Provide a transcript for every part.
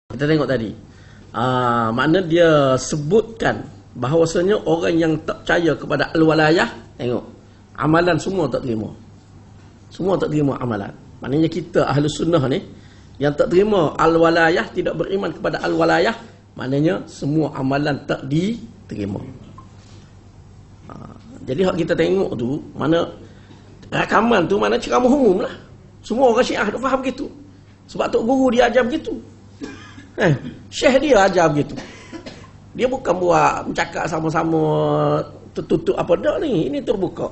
Kita tengok tadi. Makna dia sebutkan bahawasanya orang yang tak percaya kepada al-walayah, tengok, amalan semua tak terima. Semua tak terima amalan. Maknanya kita ahli sunnah ni yang tak terima al-walayah, tidak beriman kepada al-walayah, maknanya semua amalan tak diterima. Jadi hak kita tengok tu, mana rakaman tu mana ceramah umum lah. Semua orang Syiah dah faham begitu. Sebab tok guru dia ajar begitu. Syekh dia ajar begitu. Dia bukan buat bercakap sama-sama tertutup apa dak ni. Ini terbuka.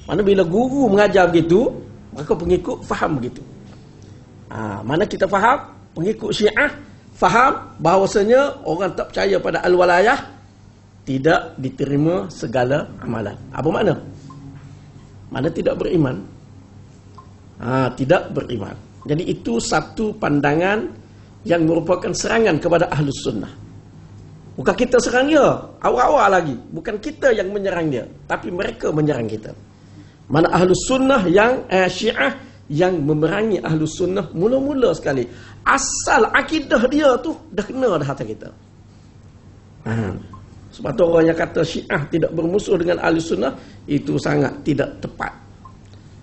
Mana bila guru mengajar begitu, maka pengikut faham begitu. Mana kita faham, pengikut Syiah faham bahawasanya orang tak percaya pada al-walayah tidak diterima segala amalan. Apa makna? Mana tidak beriman. Tidak beriman. Jadi itu satu pandangan yang merupakan serangan kepada Ahlus Sunnah. Bukan kita serang dia, awal-awal lagi. Bukan kita yang menyerang dia, tapi mereka menyerang kita. Mana Ahlus Sunnah yang Syiah yang memerangi Ahlus Sunnah mula-mula sekali. Asal akidah dia tu dah kena dah hati kita. Sebab tu orang yang kata Syiah tidak bermusuh dengan Ahlus Sunnah, itu sangat tidak tepat.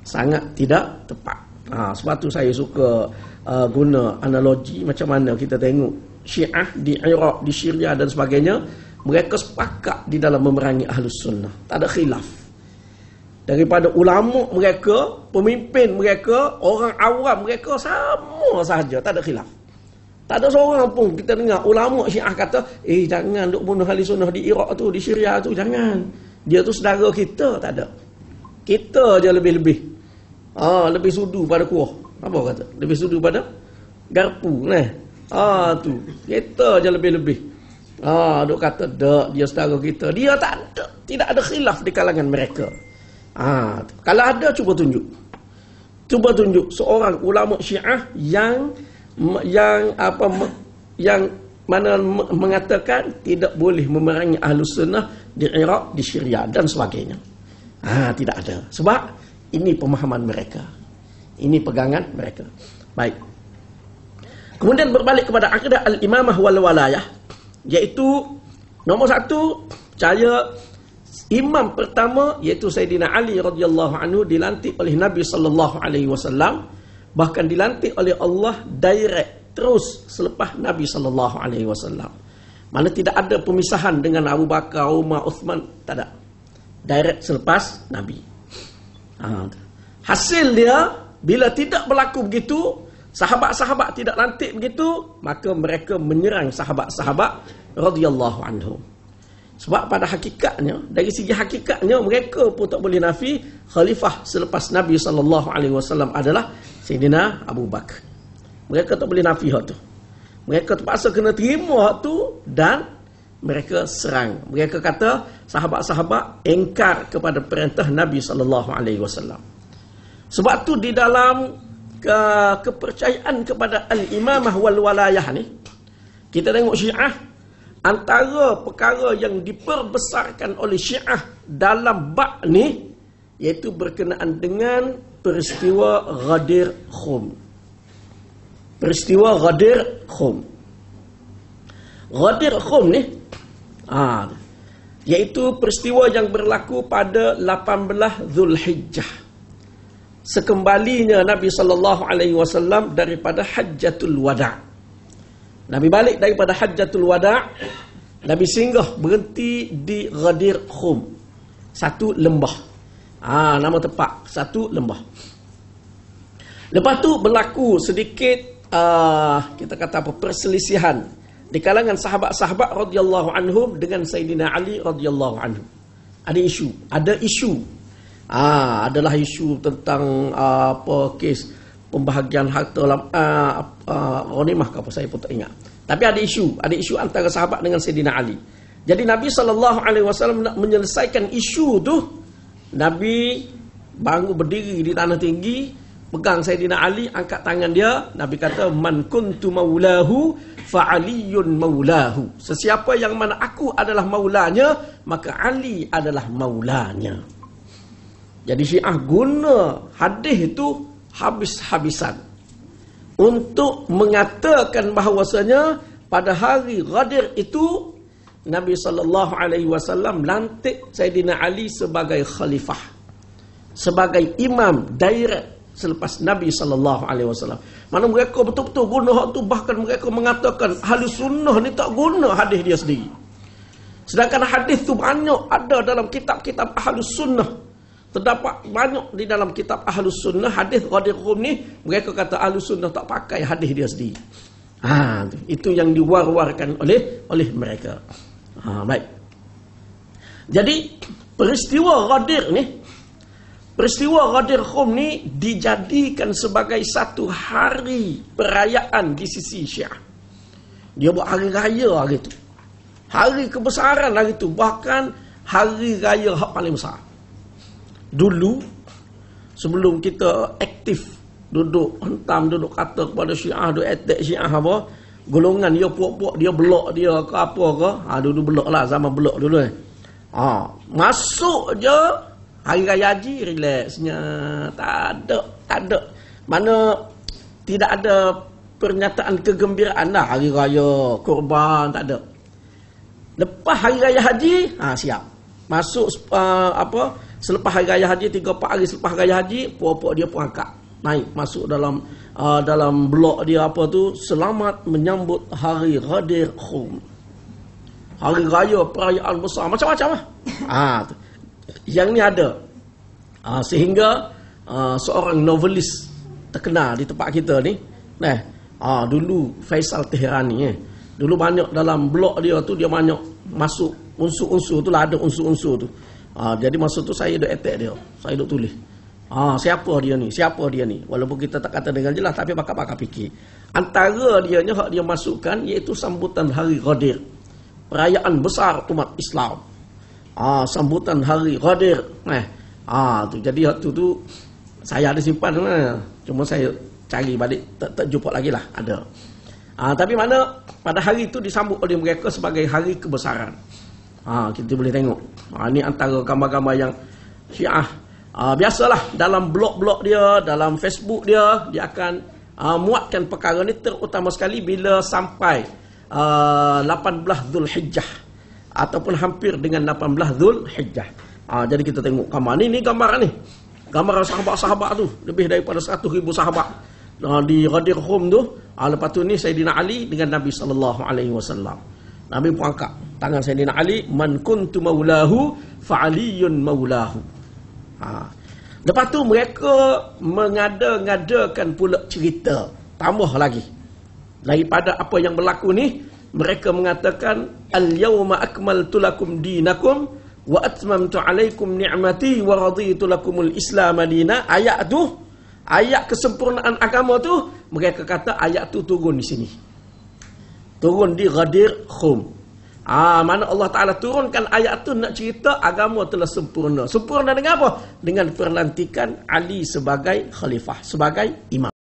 Sangat tidak tepat. Sebab tu saya suka guna analogi macam mana kita tengok Syiah di Iraq, di Syria dan sebagainya, mereka sepakat di dalam memerangi Ahlus Sunnah. Tak ada khilaf. Daripada ulama mereka, pemimpin mereka, orang awam mereka, sama sahaja, tak ada khilaf. Tak ada seorang pun kita dengar ulama Syiah kata, jangan duk bunuh Ahlus Sunnah di Iraq tu, di Syria tu, jangan. Dia tu saudara kita, tak ada. Kita je lebih-lebih. Lebih sudu pada kuah. Apa kata? Lebih sudu pada garpu. Tu. Kita je lebih-lebih. Duk kata, dia saudara kita. Dia tak ada. Tidak ada khilaf di kalangan mereka. Kalau ada, cuba tunjuk. Cuba tunjuk seorang ulama Syiah yang mana mengatakan tidak boleh memerangi Ahlus Sunnah di Iraq, di Syria dan sebagainya. Tidak ada. Sebab ini pemahaman mereka. Ini pegangan mereka. Baik. Kemudian berbalik kepada akidah al-imamah wal walayah, iaitu nombor satu, percaya imam pertama iaitu Sayyidina Ali radhiyallahu anhu dilantik oleh Nabi sallallahu alaihi wasallam, bahkan dilantik oleh Allah direct terus selepas Nabi sallallahu alaihi wasallam. Mana tidak ada pemisahan dengan Abu Bakar, Umar, Uthman, tak ada. Direct selepas Nabi. Hasil dia, bila tidak berlaku begitu, sahabat-sahabat tidak lantik begitu, maka mereka menyerang sahabat-sahabat radhiyallahu anhum. Sebab pada hakikatnya, dari segi hakikatnya, mereka pun tak boleh nafi khalifah selepas Nabi SAW adalah Sayyidina Abu Bakar. Mereka tak boleh nafi hak tu. Mereka terpaksa kena terima hak tu dan mereka serang. Mereka kata sahabat-sahabat engkar kepada perintah Nabi SAW. Sebab tu di dalam kepercayaan kepada al-imamah wal walayah ni, kita tengok Syiah, antara perkara yang diperbesarkan oleh Syiah dalam bab ni, iaitu berkenaan dengan peristiwa Ghadir Khum. Peristiwa Ghadir Khum. Ghadir Khum ni iaitu peristiwa yang berlaku pada 18 Zulhijjah, sekembalinya Nabi SAW daripada Hajjatul Wada'. Nabi balik daripada Hajjatul Wada', Nabi singgah berhenti di Ghadir Khum, satu lembah. Nama tepat, satu lembah. Lepas tu berlaku sedikit kita kata apa, perselisihan di kalangan sahabat-sahabat radhiyallahu anhum dengan Sayyidina Ali radhiyallahu anhu. Ada isu. Adalah isu tentang kes pembahagian harta ghanimah ke apa, saya pun tak ingat. Tapi ada isu antara sahabat dengan Sayyidina Ali. Jadi Nabi SAW nak menyelesaikan isu tu, Nabi berdiri di tanah tinggi, pegang Sayyidina Ali, angkat tangan dia, Nabi kata, man kuntu maulahu fa aliyun maulahu. Sesiapa yang mana aku adalah maulanya, maka Ali adalah maulanya. Jadi Syiah guna hadis itu habis-habisan. untuk mengatakan bahawasanya pada hari Ghadir itu Nabi SAW lantik Sayyidina Ali sebagai khalifah, sebagai imam direct selepas Nabi SAW. Mana mereka betul-betul guna hak tu, bahkan mereka mengatakan ahli sunnah ni tak guna hadis dia sendiri. Sedangkan hadis tu banyak ada dalam kitab-kitab ahli sunnah. Terdapat banyak di dalam kitab ahli sunnah hadis Ghadir Khum ni, mereka kata ahli sunnah tak pakai hadis dia sendiri. Itu yang diwar-warkan oleh mereka. Baik. Jadi peristiwa Ghadir Khum ni dijadikan sebagai satu hari perayaan di sisi Syiah. Dia buat hari raya hari tu. Hari kebesaran hari tu, bahkan hari raya hak paling besar. Dulu sebelum kita aktif duduk hentam, duduk kata kepada Syiah, duduk attack Syiah apa, golongan dia puak-puak, dia belak dia ke apa ke, dulu belak lah, zaman belak dulu masuk je hari raya haji, relaxnya, tak ada mana, tidak ada pernyataan kegembiraan lah, hari raya korban tak ada. Lepas hari raya haji siap masuk selepas hari raya haji, 3-4 hari selepas hari raya haji, puak-puak dia pun angkat naik masuk dalam blok dia apa tu, selamat menyambut hari Ghadir Khum, hari raya perayaan besar macam-macam lah. Yang ni ada sehingga seorang novelis terkenal di tempat kita ni, dulu Faisal Teherani dulu banyak dalam blog dia tu, dia banyak masuk unsur-unsur tu lah, ada unsur-unsur tu. Jadi masa tu saya duk attack dia, saya duk tulis siapa dia ni, walaupun kita tak kata dengan jelas, tapi bakal fikir. Antara dia hak dia masukkan iaitu sambutan hari Ghadir, perayaan besar umat Islam. Sambutan hari Ghadir. Tu jadi hak tu saya ada simpan, cuma saya cari balik tak jumpa lagi lah, ada. Tapi mana pada hari itu disambut oleh mereka sebagai hari kebesaran. Kita boleh tengok. Ini antara gambar-gambar yang Syiah biasalah dalam blog-blog dia, dalam Facebook dia akan muatkan perkara ni, terutama sekali bila sampai 18 Zulhijjah ataupun hampir dengan 18 Zulhijjah. Jadi kita tengok gambar ni gambar ni. Gambar sahabat-sahabat tu, lebih daripada 100,000 sahabat di Ghadir Khum tu. Lepas tu ni Sayyidina Ali dengan Nabi SAW. Nabi pun angkat tangan Sayyidina Ali, man kuntu maulahu fa aliyun maulahu. Lepas tu mereka mengada-ngadakan pula cerita tambah lagi daripada apa yang berlaku ni. Mereka mengatakan al-yawma akmaltu lakum dinakum wa atmamtu alaikum ni'mati wa raditu lakumul islam madina. Ayat tu, ayat kesempurnaan agama tu, mereka kata ayat tu turun di sini, turun di Ghadir Khum. Mana Allah Ta'ala turunkan ayat tu nak cerita agama telah sempurna. Sempurna dengan apa? Dengan perlantikan Ali sebagai khalifah, sebagai imam.